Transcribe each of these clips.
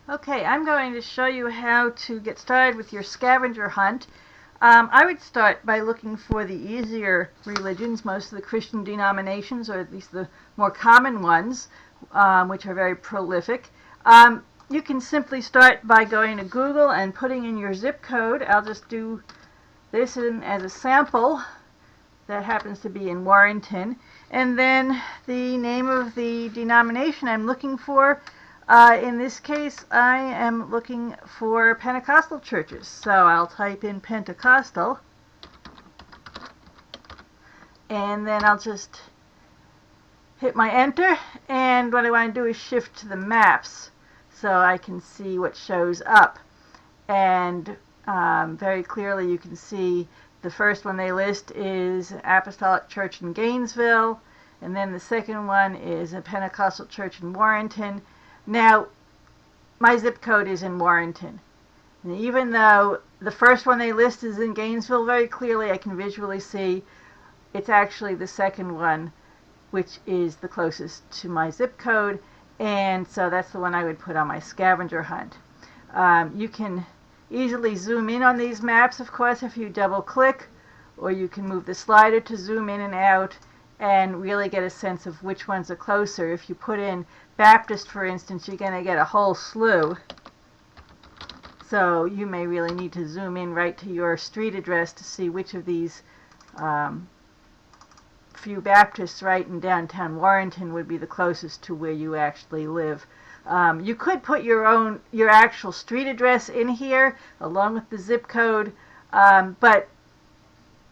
Okay, I'm going to show you how to get started with your scavenger hunt. I would start by looking for the easier religions, most of the Christian denominations, or at least the more common ones, which are very prolific. You can simply start by going to Google and putting in your zip code. I'll just do this in as a sample. That happens to be in Warrenton. And then the name of the denomination I'm looking for. In this case, I am looking for Pentecostal churches. So I'll type in Pentecostal. And then I'll just hit my enter. And what I want to do is shift to the maps so I can see what shows up. And very clearly you can see the first one they list is Apostolic Church in Gainesville, and then the second one is a Pentecostal church in Warrenton. Now, my zip code is in Warrenton. And even though the first one they list is in Gainesville, very clearly I can visually see it's actually the second one, which is the closest to my zip code, and so that's the one I would put on my scavenger hunt. You can easily zoom in on these maps, of course, if you double click, or you can move the slider to zoom in and out and really get a sense of which ones are closer. If you put in Baptist, for instance, you're going to get a whole slew. So you may really need to zoom in right to your street address to see which of these few Baptists right in downtown Warrenton would be the closest to where you actually live. You could put your actual street address in here along with the zip code, but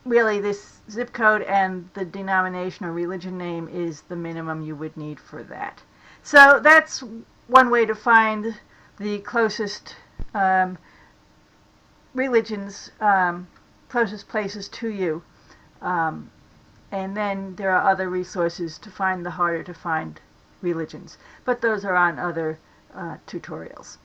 really this zip code and the denomination or religion name is the minimum you would need for that. So that's one way to find the closest religions, closest places to you. And then there are other resources to find the harder to find religions, but those are on other tutorials.